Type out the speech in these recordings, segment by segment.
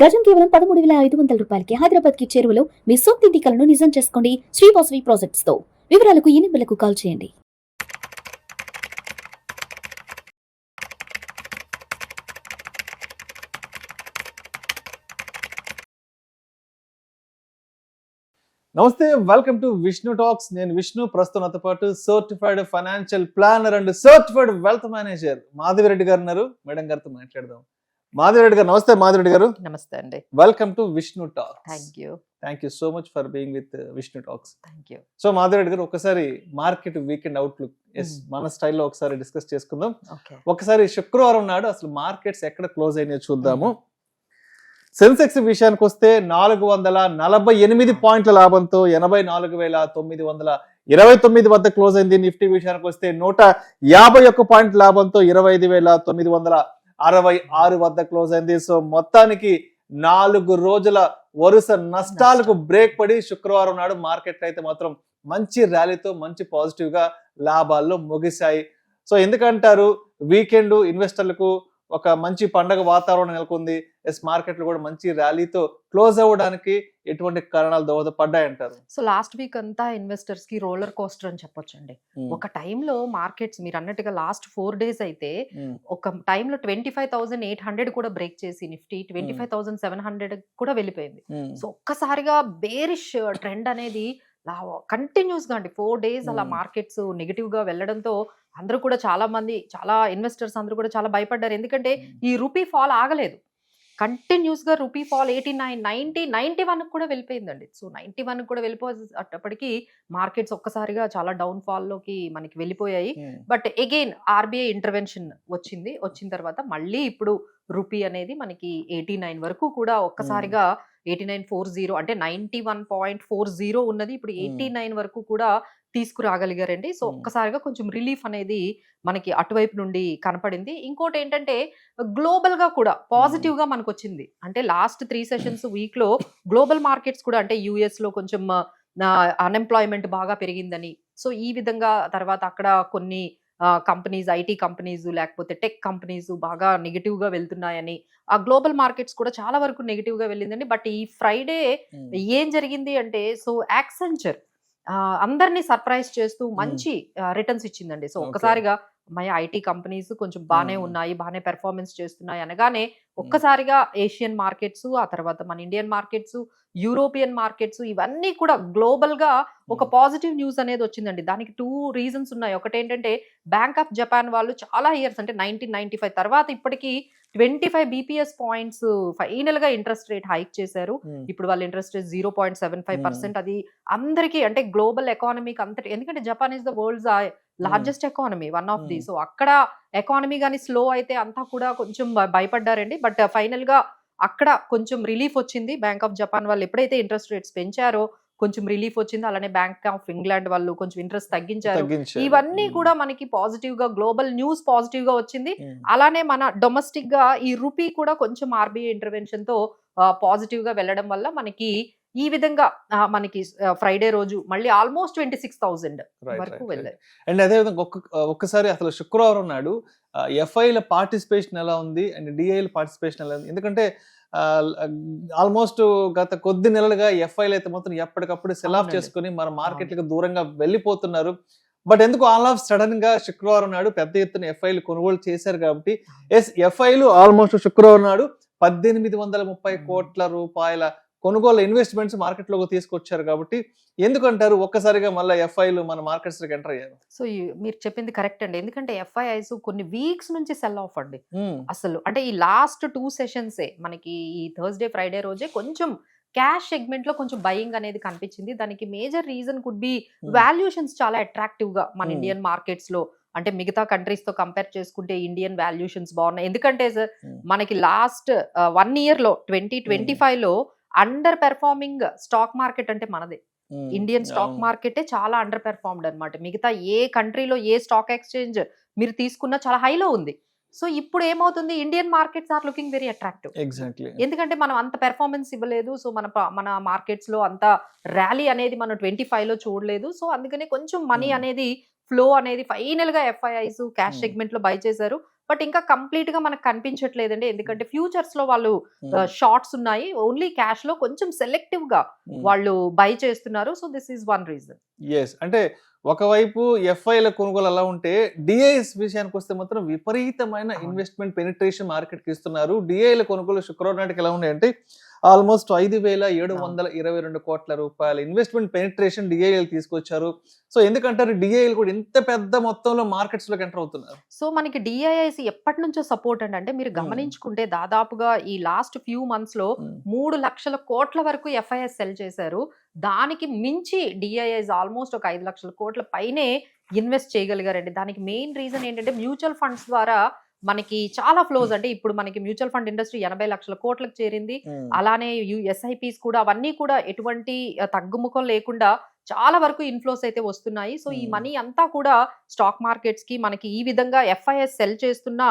గజం కేవలం 13,500 రూపాయలకి హైదరాబాద్ కి చేరువలో మీ సొంతింటి కలను నిజం చేసుకోండి శ్రీ వాసవి ప్రాజెక్ట్స్ తో. వివరాలకు ఈ నెంబర్లకు కాల్ చేయండి. నమస్తే, వెల్కమ్ టు విష్ణు టాక్స్. నేను విష్ణు. ప్రస్తుతం నాతో పాటు certified financial planner and certified wealth manager Madhavi Reddy గారు ఉన్నారు. మేడం గారితో మాట్లాడదాం. మాధవిరెడ్డి గారు నమస్తే. మాధవిరెడ్డి గారు నమస్తే అండి. Welcome to Vishnu talks. Thank you so much for being with Vishnu talks. Thank you. So Madhavi Reddy గారు, ఒకసారి మార్కెట్ వీకెండ్ అవుట్లుక్ మన స్టైల్లో ఒకసారి డిస్కస్ చేసుకుందాం. ఒకసారి శుక్రవారం నాడు అసలు మార్కెట్స్ ఎక్కడ క్లోజ్ అయినాయో చూద్దాము. సెన్సెక్స్ విషయానికి వస్తే 448 పాయింట్ల లాభంతో 84,929 వద్ద క్లోజ్ అయింది. నిఫ్టీ విషయానికి వస్తే 151 పాయింట్ల లాభంతో 25,966 వద్ద క్లోజ్ అయింది. సో మొత్తానికి 4 రోజుల వరుస నష్టాలకు బ్రేక్ పడి శుక్రవారం నాడు మార్కెట్ అయితే మాత్రం మంచి ర్యాలీతో మంచి పాజిటివ్ గా లాభాల్లో ముగిశాయి. సో ఎందుకంటారు, వీకెండ్ ఇన్వెస్టర్లకు ఒక మంచి పండగ వాతావరణం నెలకొంది. మార్కెట్లు కూడా మంచి ర్యాలీతో క్లోజ్ అవ్వడానికి ఎటువంటి కారణాలు దోహదపడ్డాయంటారు? సో లాస్ట్ వీక్ అంతా ఇన్వెస్టర్స్ కి రోలర్ కోస్టర్ అని చెప్పొచ్చండి. ఒక టైంలో మార్కెట్స్ మీరు అన్నట్టుగా లాస్ట్ 4 days అయితే ఒక టైంలో 25,800 కూడా బ్రేక్ చేసి నిఫ్టీ 25,700 కూడా వెళ్ళిపోయింది. సో ఒక్కసారిగా బేరిష్ ట్రెండ్ అనేది కంటిన్యూస్ గా అండి 4 days అలా మార్కెట్స్ నెగిటివ్ గా వెళ్ళడంతో అందరూ కూడా చాలా ఇన్వెస్టర్స్ అందరూ కూడా చాలా భయపడ్డారు. ఎందుకంటే ఈ రూపీ ఫాల్ ఆగలేదు. కంటిన్యూస్ గా రూపీ ఫాల్ 89, 90, 91 కూడా వెళ్ళిపోయిందండి. సో 91 కూడా వెళ్ళిపోయేటప్పటికి మార్కెట్స్ ఒక్కసారిగా చాలా డౌన్ ఫాల్ లోకి మనకి వెళ్ళిపోయాయి. బట్ అగైన్ ఆర్బీఐ ఇంటర్వెన్షన్ వచ్చిన తర్వాత మళ్ళీ ఇప్పుడు రూపీ అనేది మనకి 89 వరకు కూడా ఒక్కసారిగా 89.40 అంటే 91.40 ఉన్నది ఇప్పుడు 89 వరకు కూడా తీసుకురాగలిగారండి. సో ఒక్కసారిగా కొంచెం రిలీఫ్ అనేది మనకి అటువైపు నుండి కనపడింది. ఇంకోటి ఏంటంటే గ్లోబల్ గా కూడా పాజిటివ్ గా మనకు వచ్చింది. అంటే లాస్ట్ 3 sessions వీక్ లో గ్లోబల్ మార్కెట్స్ కూడా అంటే యుఎస్ లో కొంచెం అన్ఎంప్లాయ్మెంట్ బాగా పెరిగిందని, సో ఈ విధంగా తర్వాత అక్కడ కొన్ని కంపెనీస్, ఐటీ కంపెనీస్ లేకపోతే టెక్ కంపెనీస్ బాగా నెగిటివ్ గా వెళ్తున్నాయని ఆ గ్లోబల్ మార్కెట్స్ కూడా చాలా వరకు నెగిటివ్ గా వెళ్ళిందండి. బట్ ఈ ఫ్రైడే ఏం జరిగింది అంటే, సో యాక్సెంచర్ అందరినీ సర్ప్రైజ్ చేస్తూ మంచి రిటర్న్స్ ఇచ్చిందండి. సో ఒక్కసారిగా ఐటీ కంపెనీస్ కొంచెం బాగానే ఉన్నాయి, బాగానే పెర్ఫార్మెన్స్ చేస్తున్నాయి అనగానే ఒక్కసారిగా ఏషియన్ మార్కెట్స్, ఆ తర్వాత మన ఇండియన్ మార్కెట్స్, యూరోపియన్ మార్కెట్స్ ఇవన్నీ కూడా గ్లోబల్ గా ఒక పాజిటివ్ న్యూస్ అనేది వచ్చిందండి. దానికి 2 reasons ఉన్నాయి. ఒకటేంటంటే బ్యాంక్ ఆఫ్ జపాన్ వాళ్ళు చాలా ఇయర్స్ అంటే 1995 తర్వాత ఇప్పటికీ 25 BPS పాయింట్స్ ఫైనల్ గా ఇంట్రెస్ట్ రేట్ హైక్ చేశారు. ఇప్పుడు వాళ్ళ ఇంట్రెస్ట్ రేట్ 0.75%. అది అందరికీ అంటే గ్లోబల్ ఎకానమీకి అంతటి, ఎందుకంటే Japan is the world's largest economy, one of the. So అక్కడ ఎకానమీ కానీ స్లో అయితే అంతా కూడా కొంచెం భయపడ్డారండి. బట్ ఫైనల్ గా అక్కడ కొంచెం రిలీఫ్ వచ్చింది. బ్యాంక్ ఆఫ్ జపాన్ వాళ్ళు ఎప్పుడైతే ఇంట్రెస్ట్ రేట్స్ పెంచారో కొంచెం రిలీఫ్ వచ్చింది. అలానే బ్యాంక్ ఆఫ్ ఇంగ్లాండ్ వాళ్ళు కొంచెం ఇంట్రెస్ట్ తగ్గించారు. ఇవన్నీ కూడా మనకి పాజిటివ్ గా గ్లోబల్ న్యూస్ పాజిటివ్ గా వచ్చింది. అలానే మన డొమెస్టిక్ గా ఈ రూపీ కూడా కొంచెం ఆర్బీఐ ఇంటర్వెన్షన్ తో పాజిటివ్ గా వెళ్ళడం వల్ల మనకి ఈ విధంగా మనకి ఫ్రైడే రోజు మళ్ళీ ఆల్మోస్ట్ 26,000 వరకు వెళ్ళారు. అండ్ అదే విధంగా ఒక్కసారి అసలు శుక్రవారం నాడు ఎఫ్ఐల పార్టిసిపేషన్ ఎలా ఉంది అండ్ డిఐల పార్టిసిపేషన్ ఎలా ఉంది? ఎందుకంటే ఆల్మోస్ట్ గత కొద్ది నెలలుగా ఎఫ్ఐలు అయితే మొత్తం ఎప్పటికప్పుడు సెల్ ఆఫ్ చేసుకుని మన మార్కెట్లకు దూరంగా వెళ్ళిపోతున్నారు. బట్ ఎందుకు ఆల్ ఆఫ్ సడన్ గా శుక్రవారం నాడు పెద్ద ఎత్తున ఎఫ్ఐలు కొనుగోలు చేశారు కాబట్టి ఎఫ్ఐలు ఆల్మోస్ట్ శుక్రవారం నాడు 1830 కోట్ల రూపాయల కొనుగోలు ఇన్వెస్ట్మెంట్స్ మార్కెట్ లోకి తీసుకొచ్చారు. కాబట్టి ఎందుకంటారు ఒక్కసారిగా మళ్ళీ ఎఫ్ఐలు మన మార్కెట్స్ లోకి ఎంటర్ అయ్యారు? సో మీరు చెప్పింది కరెక్ట్ అండి. ఎందుకంటే ఎఫ్ఐఐస్ కొన్ని వీక్స్ నుంచి సెల్ ఆఫ్ అండి. అసలు అంటే ఈ లాస్ట్ 2 sessions మనకి ఈ థర్స్డే ఫ్రైడే రోజే కొంచెం క్యాష్ సెగ్మెంట్ లో కొంచెం బయింగ్ అనేది కనిపించింది. దానికి major reason could be valuations చాలా అట్రాక్టివ్ గా మన ఇండియన్ మార్కెట్స్ లో, అంటే మిగతా కంట్రీస్ తో కంపేర్ చేసుకుంటే ఇండియన్ వాల్యుయేషన్స్ బాగున్నాయి. ఎందుకంటే సార్ మనకి లాస్ట్ 1 year లో 2025 లో అండర్ పెర్ఫార్మింగ్ స్టాక్ మార్కెట్ అంటే మనదే. ఇండియన్ స్టాక్ మార్కెటే చాలా అండర్ పెర్ఫార్మ్డ్ అనమాట. మిగతా ఏ కంట్రీలో ఏ స్టాక్ ఎక్స్చేంజ్ మీరు తీసుకున్నా చాలా హైలో ఉంది. సో ఇప్పుడు ఏమవుతుంది, Indian markets are looking very attractive. Exactly. ఎందుకంటే మనం అంత పెర్ఫార్మెన్స్ ఇవ్వలేదు. సో మన మార్కెట్స్ లో అంత ర్యాలీ అనేది మనం 25 లో చూడలేదు. సో అందుకనే కొంచెం మనీ అనేది ఫ్లో అనేది ఫైనల్ గా ఎఫ్ఐఐస్ క్యాష్ సెగ్మెంట్ లో బై చేశారు. బట్ ఇంకా కంప్లీట్ గా మనకు కనిపించట్లేదండి, ఎందుకంటే ఫ్యూచర్స్ లో వాళ్ళు షార్ట్స్ ఉన్నాయి, ఓన్లీ క్యాష్ లో కొంచెం సెలెక్టివ్ గా వాళ్ళు బై చేస్తున్నారు. So this is one reason. Yes, అంటే ఒకవైపు ఎఫ్ఐల కొనుగోలు అలా ఉంటే డిఐఎస్ విషయానికి వస్తే మాత్రం విపరీతమైన ఇన్వెస్ట్మెంట్ పెనిట్రేషన్ మార్కెట్ కి ఇస్తున్నారు. డిఐల కొనుగోలు శుక్రవారం నాటికి ఎలా ఉన్నాయంటే ఆల్మోస్ట్ 5,722 కోట్ల రూపాయల ఇన్వెస్ట్మెంట్ పెనిట్రేషన్ డిఐఎల్ తీసుకొచ్చారు. సో ఎందుకంటారు డిఐఎల్ కూడా ఇంత పెద్ద మొత్తంలో మార్కెట్స్ లోకి ఎంటర్ అవుతున్నారు? సో మనకి డిఐఐసి ఎప్పటి నుంచో సపోర్ట్ అంటే మీరు గమనించుకుంటే దాదాపుగా ఈ లాస్ట్ ఫ్యూ మంత్స్ లో 3 లక్షల కోట్ల వరకు ఎఫ్ఐఎస్ సెల్ చేశారు. దానికి మించి డిఐఐస్ ఆల్మోస్ట్ ఒక 5 లక్షల కోట్ల పైనే ఇన్వెస్ట్ చేయగలిగారండి. దానికి మెయిన్ రీజన్ ఏంటంటే మ్యూచువల్ ఫండ్స్ ద్వారా మనకి చాలా ఫ్లోస్, అంటే ఇప్పుడు మనకి మ్యూచువల్ ఫండ్ ఇండస్ట్రీ 80 లక్షల కోట్లకు చేరింది. అలానే ఎస్ఐపిస్ కూడా అవన్నీ కూడా ఎటువంటి తగ్గుముఖం లేకుండా చాలా వరకు ఇన్ఫ్లోస్ అయితే వస్తున్నాయి. సో ఈ మనీ అంతా కూడా స్టాక్ మార్కెట్స్ కి మనకి ఈ విధంగా ఎఫ్ఐఎస్ సెల్ చేస్తున్నా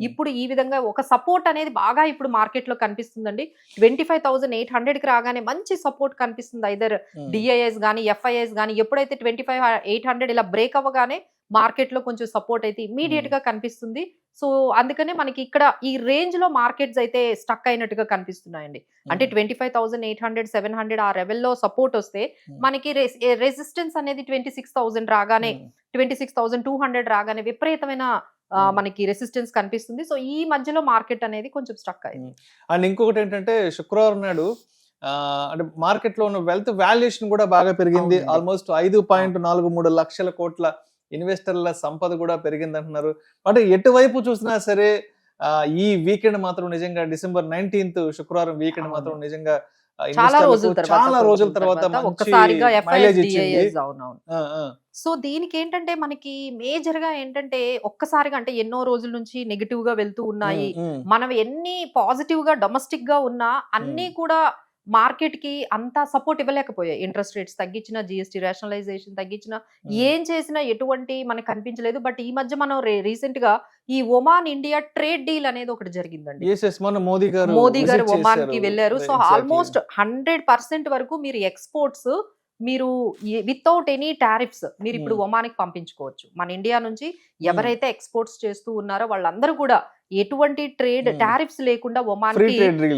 ఇప్పుడు ఈ విధంగా ఒక సపోర్ట్ అనేది బాగా ఇప్పుడు మార్కెట్ లో కనిపిస్తుందండి. 25,800 కి రాగానే మంచి సపోర్ట్ కనిపిస్తుంది. ఐదర్ డిఐఎస్ గానీ ఎఫ్ఐఎస్ గానీ ఎప్పుడైతే 25,800 ఇలా బ్రేక్ అవ్వగానే మార్కెట్ లో కొంచెం సపోర్ట్ అయితే ఇమీడియట్ గా కనిపిస్తుంది. సో అందుకనే మనకి ఇక్కడ ఈ రేంజ్ లో మార్కెట్స్ అయితే స్టక్ అయినట్టుగా కనిపిస్తున్నాయండి. అంటే 25,800, 700 ఆ లెవెల్లో సపోర్ట్ వస్తే మనకి రెసిస్టెన్స్ అనేది 26,000 రాగానే 26,200 రాగానే విపరీతమైన మనకి రెసిస్టెన్స్ కనిపిస్తుంది. సో ఈ మధ్యలో మార్కెట్ అనేది కొంచెం స్టక్ అయింది. అండ్ ఇంకొకటి ఏంటంటే శుక్రవారం నాడు అంటే మార్కెట్ లో ఉన్న వెల్త్ వాల్యుయేషన్ కూడా బాగా పెరిగింది. ఆల్మోస్ట్ 5.43 లక్షల కోట్ల ఇన్వెస్టర్ల సంపద కూడా పెరిగింది అంటున్నారు. అంటే ఎటువైపు చూసినా సరే ఈ వీకెండ్ మాత్రం నిజంగా December 19th శుక్రవారం వీకెండ్ మాత్రం నిజంగా చాలా రోజుల తర్వాత ఒక్కసారిగా సో దీనికి ఏంటంటే మనకి మేజర్ గా ఏంటంటే ఒక్కసారిగా అంటే ఎన్నో రోజుల నుంచి నెగిటివ్ గా వెళ్తూ ఉన్నాయి. మనం ఎన్ని పాజిటివ్ గా డొమెస్టిక్ గా ఉన్నా అన్ని కూడా మార్కెట్ కి అంతా సపోర్ట్ ఇవ్వలేకపోయాయి. ఇంట్రెస్ట్ రేట్స్ తగ్గించిన, జిఎస్టీ రేషనలైజేషన్ తగ్గించిన, ఏం చేసినా ఎటువంటి మనకు కనిపించలేదు. బట్ ఈ మధ్య మనం రీసెంట్ గా ఈ ఒమాన్ ఇండియా ట్రేడ్ డీల్ అనేది ఒకటి జరిగిందండి. మోదీ గారు ఒమాన్ కి వెళ్ళారు. సో ఆల్మోస్ట్ 100% వరకు మీరు ఎక్స్పోర్ట్స్ మీరు వితౌట్ ఎనీ టారిఫ్స్ మీరు ఇప్పుడు ఒమాన్కి పంపించుకోవచ్చు. మన ఇండియా నుంచి ఎవరైతే ఎక్స్పోర్ట్స్ చేస్తూ ఉన్నారో వాళ్ళందరూ కూడా ఎటువంటి ట్రేడ్ టారిఫ్స్ లేకుండా ఒమాన్ కి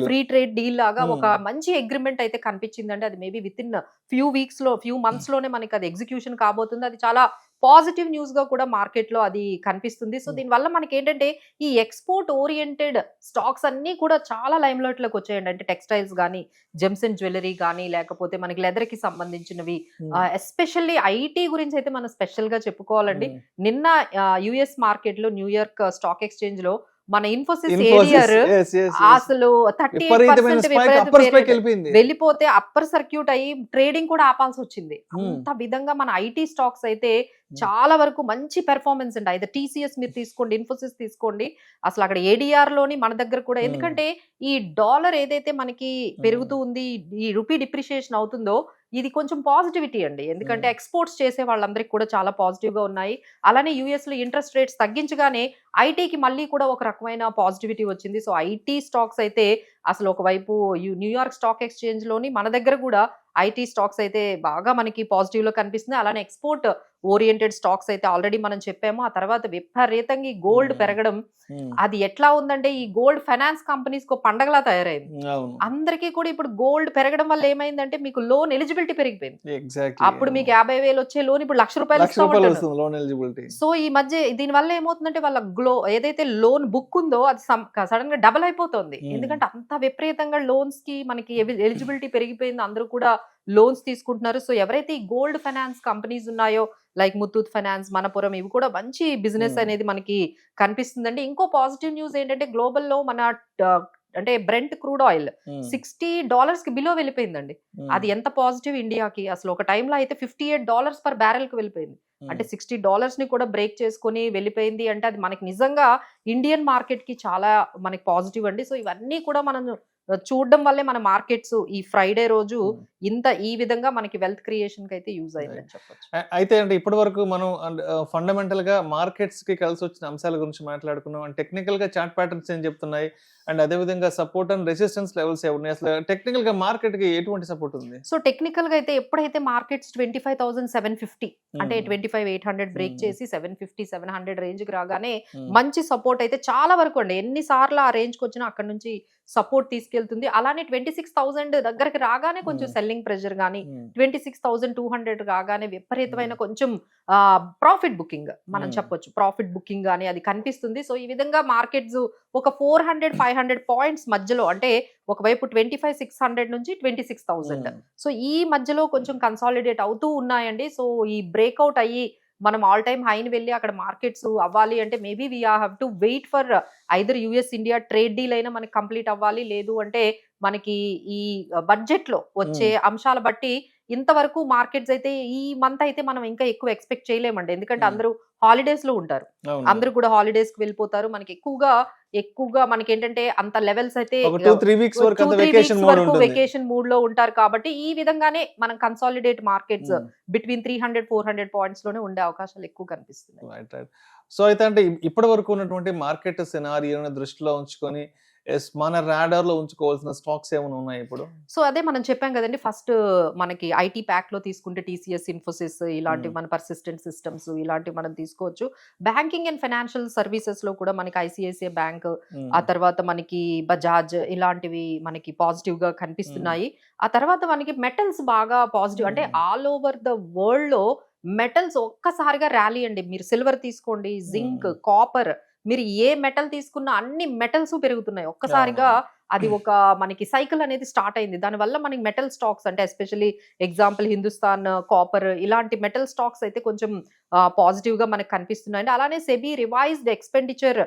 ఫ్రీ ట్రేడ్ డీల్ లాగా ఒక మంచి అగ్రిమెంట్ అయితే కనిపించిందండి. అది maybe with in few months లోనే మనకి అది ఎగ్జిక్యూషన్ కాబోతుంది. అది చాలా పాజిటివ్ న్యూస్ గా కూడా మార్కెట్ లో అది కనిపిస్తుంది. సో దీనివల్ల మనకి ఏంటంటే ఈ ఎక్స్పోర్ట్ ఓరియంటెడ్ స్టాక్స్ అన్ని కూడా చాలా లైమ్ లైట్ లోకి వచ్చాయండి. అంటే టెక్స్టైల్స్ గానీ, జెమ్స్ అండ్ జ్యువెలరీ గానీ, లేకపోతే మనకి లెదర్ కి సంబంధించినవి, ఎస్పెషల్లీ ఐటీ గురించి అయితే మనం స్పెషల్ గా చెప్పుకోవాలండి. నిన్న యుఎస్ మార్కెట్ లో న్యూయార్క్ స్టాక్ ఎక్స్చేంజ్ లో మన ఇన్ఫోసిస్ ఏడిఆర్ అసలు 38% వెళ్ళిపోతే అప్పర్ సర్క్యూట్ అయ్యి ట్రేడింగ్ కూడా ఆపాల్సి వచ్చింది. అంత విధంగా మన ఐటీ స్టాక్స్ అయితే చాలా వరకు మంచి పెర్ఫార్మెన్స్ అండి. అయితే టీసీఎస్ మీరు తీసుకోండి, ఇన్ఫోసిస్ తీసుకోండి, అసలు అక్కడ ఏడిఆర్ లోని మన దగ్గర కూడా, ఎందుకంటే ఈ డాలర్ ఏదైతే మనకి పెరుగుతూ ఉంది, ఈ రూపీ డిప్రిషియేషన్ అవుతుందో ఇది కొంచెం పాజిటివిటీ అండి. ఎందుకంటే ఎక్స్పోర్ట్స్ చేసే వాళ్ళందరికీ కూడా చాలా పాజిటివ్ గా ఉన్నాయి. అలానే యుఎస్ లో ఇంట్రెస్ట్ రేట్స్ తగ్గించగానే ఐటీకి మళ్ళీ కూడా ఒక రకమైన పాజిటివిటీ వచ్చింది. సో ఐటీ స్టాక్స్ అయితే అసలు ఒకవైపు న్యూయార్క్ స్టాక్ ఎక్స్చేంజ్ లోని మన దగ్గర కూడా ఐటీ స్టాక్స్ అయితే బాగా మనకి పాజిటివ్ లో కనిపిస్తుంది. అలానే ఎక్స్పోర్ట్ ఓరియంటెడ్ స్టాక్స్ అయితే ఆల్రెడీ మనం చెప్పాము. ఆ తర్వాత విపరీతంగా ఈ గోల్డ్ పెరగడం, అది ఎట్లా ఉందంటే ఈ గోల్డ్ ఫైనాన్స్ కంపెనీస్ కు పండగలా తయారైంది. అందరికీ కూడా ఇప్పుడు గోల్డ్ పెరగడం వల్ల ఏమైందంటే మీకు లోన్ ఎలిజిబిలిటీ పెరిగిపోయింది. అప్పుడు మీకు 50,000 వచ్చే లోన్ ఇప్పుడు ₹1,00,000. సో ఈ మధ్య దీని వల్ల ఏమవుతుందంటే వాళ్ళ ఏదైతే లోన్ బుక్ ఉందో అది సడన్ గా డబుల్ అయిపోతుంది. ఎందుకంటే అంత విపరీతంగా లోన్స్ కి మనకి ఎలిజిబిలిటీ పెరిగిపోయింది, అందరూ కూడా లోన్స్ తీసుకుంటున్నారు. సో ఎవరైతే ఈ గోల్డ్ ఫైనాన్స్ కంపెనీస్ ఉన్నాయో లైక్ ముత్తూట్ ఫైనాన్స్, మనపురం, ఇవి కూడా మంచి బిజినెస్ అనేది మనకి కనిపిస్తుందండి. ఇంకో పాజిటివ్ న్యూస్ ఏంటంటే గ్లోబల్ లో మన అంటే బ్రెంట్ క్రూడ్ ఆయిల్ $60 కి బిలో వెళ్ళిపోయిందండి. అది ఎంత పాజిటివ్ ఇండియాకి. అసలు ఒక టైంలో అయితే $58 per barrel కి వెళ్ళిపోయింది. అంటే $60 ని కూడా బ్రేక్ చేసుకుని వెళ్ళిపోయింది. అంటే అది మనకి నిజంగా ఇండియన్ మార్కెట్ కి చాలా మనకి పాజిటివ్ అండి. సో ఇవన్నీ కూడా మనం చూడడం వల్లే మన మార్కెట్స్ ఈ ఫ్రైడే రోజు ఈ విధంగా మనకి వెల్త్ క్రియేషన్ కి అయితే యూజ్ అయిందని చెప్పొచ్చు. అయితే అంటే ఇప్పటి వరకు మనం ఫండమెంటల్ గా మార్కెట్స్ కి కలిసి వచ్చిన అంశాల గురించి మాట్లాడుకున్నాం. అండ్ టెక్నికల్ గా చార్ట్ ప్యాటర్న్స్ ఏం చెప్తున్నాయి, అండ్ అదే విధంగా సపోర్ట్ అండ్ రెసిస్టెన్స్ లెవెల్స్ ఉన్నాయి? అసలు టెక్నికల్ గా మార్కెట్ కి ఎటువంటి సపోర్ట్ ఉంది? సో టెక్నికల్ గా అయితే ఎప్పుడైతే మార్కెట్స్ 25,750 అంటే 25,800 బ్రేక్ చేసి 750-700 రేంజ్ కి రాగానే మంచి సపోర్ట్ అయితే చాలా వరకు అండి, ఎన్నిసార్లు ఆ రేంజ్ కి వచ్చినా అక్కడ నుంచి సపోర్ట్ తీసుకెళ్తుంది. అలానే 26,000 దగ్గరికి రాగానే కొంచెం సెల్లింగ్ ప్రెషర్ గానీ 26,200 రాగానే విపరీతమైన కొంచెం ప్రాఫిట్ బుకింగ్ మనం చెప్పొచ్చు, ప్రాఫిట్ బుకింగ్ గానీ అది కనిపిస్తుంది. సో ఈ విధంగా మార్కెట్స్ ఒక 400-500 పాయింట్స్ మధ్యలో, అంటే ఒకవైపు 25,600 నుంచి 26,000, సో ఈ మధ్యలో కొంచెం కన్సాలిడేట్ అవుతూ ఉన్నాయండి. సో ఈ బ్రేక్అవుట్ అయ్యి మనం ఆల్ టైమ్ హైని వెళ్ళి అక్కడ మార్కెట్స్ అవ్వాలి అంటే maybe we have to wait for either US India trade deal అయినా మనకి కంప్లీట్ అవ్వాలి, లేదు అంటే మనకి ఈ బడ్జెట్ లో వచ్చే అంశాల బట్టి ఇంతవరకు మార్కెట్స్ అయితే ఈ మంత్ అయితే మనం ఇంకా ఎక్కువ ఎక్స్పెక్ట్ చేయలేమండి, ఎందుకంటే అందరూ హాలిడేస్ లో ఉంటారు, అందరూ కూడా హాలిడేస్ కి వెళ్ళిపోతారు. మనకి ఎక్కువగా మనకి ఏంటంటే అంత లెవెల్స్ అయితే 2-3 వీక్స్ వరకు వెకేషన్ మూడ్ లో ఉంటారు. కాబట్టి ఈ విధంగానే మనం కన్సాలిడేట్ మార్కెట్స్ బిట్వీన్ 300-400 పాయింట్స్ లోనే ఉండే అవకాశాలు ఎక్కువ కనిపిస్తున్నాయి. సో అయితే అంటే ఇప్పటి వరకు ఉన్నటువంటి మార్కెట్ సినారియోని దృష్టిలో ఉంచుకొని మన రాడార్ లో ఉంచుకోవాల్సిన స్టాక్స్ ఏమైనా ఉన్నాయి ఇప్పుడు? సో అదే మనం చెప్పాం కదండి, ఫస్ట్ మనకి ఐటీ ప్యాక్ లో తీసుకుంటే టీసీఎస్, ఇన్ఫోసిస్ ఇలాంటివి, మన పర్సిస్టెంట్ సిస్టమ్స్ ఇలాంటివి మనం తీసుకోవచ్చు. బ్యాంకింగ్ అండ్ ఫైనాన్షియల్ సర్వీసెస్ లో కూడా మనకి ఐసిఐసిఐ బ్యాంక్, ఆ తర్వాత మనకి బజాజ్ ఇలాంటివి మనకి పాజిటివ్ గా కనిపిస్తున్నాయి. ఆ తర్వాత మనకి మెటల్స్ బాగా పాజిటివ్, అంటే ఆల్ ఓవర్ ద వరల్డ్ లో మెటల్స్ ఒక్కసారిగా ర్యాలీ అండి. మీరు సిల్వర్ తీసుకోండి, జింక్, కాపర్, మీరు ఏ మెటల్ తీసుకున్నా అన్ని మెటల్స్ పెరుగుతున్నాయి ఒక్కసారిగా. అది ఒక మనకి సైకిల్ అనేది స్టార్ట్ అయింది. దానివల్ల మనకి మెటల్ స్టాక్స్, అంటే ఎస్పెషల్లీ ఎగ్జాంపుల్ హిందుస్థాన్ కాపర్ ఇలాంటి మెటల్ స్టాక్స్ అయితే కొంచెం పాజిటివ్ గా మనకు కనిపిస్తున్నాయండి. అలానే SEBI revised expenditure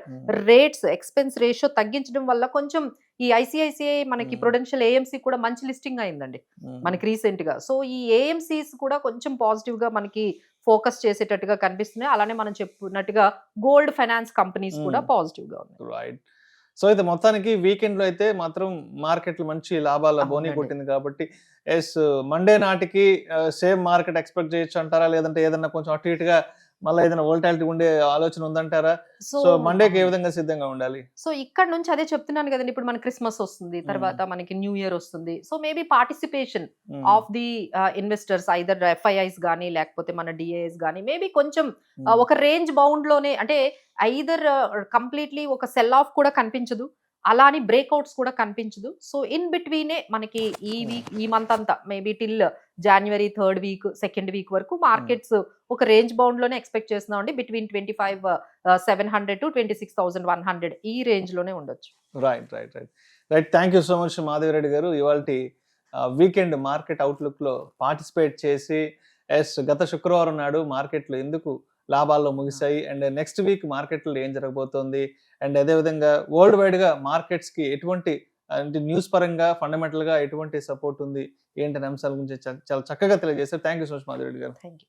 rates, expense ratio తగ్గించడం వల్ల కొంచెం ఈ ఐసిఐసిఐ మనకి ప్రొడెన్షియల్ ఏఎంసీ కూడా మంచి లిస్టింగ్ అయిందండి మనకి రీసెంట్ గా. సో ఈ ఏఎంసీస్ కూడా కొంచెం పాజిటివ్ గా మనకి ఫోకస్ చేసేటట్టుగా కనిపిస్తున్నాయి. అలానే మనం చెప్పినట్టుగా గోల్డ్ ఫైనాన్స్ కంపెనీస్ కూడా పాజిటివ్ గా ఉన్నాయి. రైట్. సో అయితే మొత్తానికి వీకెండ్ లో అయితే మాత్రం మార్కెట్లు మంచి లాభాల బోని కొట్టింది కాబట్టి మండే నాటికి సేమ్ మార్కెట్ ఎక్స్పెక్ట్ చేయొచ్చు అంటారా, లేదంటే ఏదన్నా కొంచెం అటు ఇటుగా మళ్ళీ ఏదైనా వోల్టాలిటీ ఉండే ఆలోచన ఉందంటారా? సో మండేకి ఏ విధంగా సిద్ధంగా ఉండాలి? సో ఇక్కడ నుంచి అదే చెప్తున్నాను కదండి, ఇప్పుడు మన క్రిస్మస్ వస్తుంది, తర్వాత మనకి న్యూ ఇయర్ వస్తుంది. So maybe participation of the investors either FIIs గానీ లేకపోతే మన డిఐఎస్ గానీ మేబీ కొంచెం ఒక రేంజ్ బౌండ్ లోనే, అంటే ఐదర్ కంప్లీట్లీ ఒక సెల్ ఆఫ్ కూడా కనిపించదు, అలా అని బ్రేక్అవుట్స్ కూడా కనిపించదు. సో ఇన్ బిట్వీనే మనకి ఈ మంత్ అంతా మేబీ టిల్ జనవరి 3rd వీక్ 2nd వీక్ వరకు మార్కెట్స్ ఒక రేంజ్ బౌండ్ లోనే ఎక్స్పెక్ట్ చేస్తున్నాం అండి. బిట్వీన్ 25,700 to 26,100 ఈ రేంజ్ లోనే ఉండొచ్చు. Right. Thank you so much Madhavi Reddy గారు, ఇవాల్టి వీకెండ్ మార్కెట్ అవుట్లుక్ లో పార్టిసిపేట్ చేసి గత శుక్రవారం నాడు మార్కెట్లు ఎందుకు లాభాల్లో ముగిశాయి, అండ్ నెక్స్ట్ వీక్ మార్కెట్లో ఏం జరగబోతోంది, అండ్ అదేవిధంగా వరల్డ్ వైడ్ గా మార్కెట్స్ కి ఎటువంటి అంటే న్యూస్ పరంగా ఫండమెంటల్ గా ఎటువంటి సపోర్ట్ ఉంది ఏంటనే అంశాల గురించి చాలా చక్కగా తెలియజేశారు. Thank you so much Madhavi Reddy గారు. Thank you.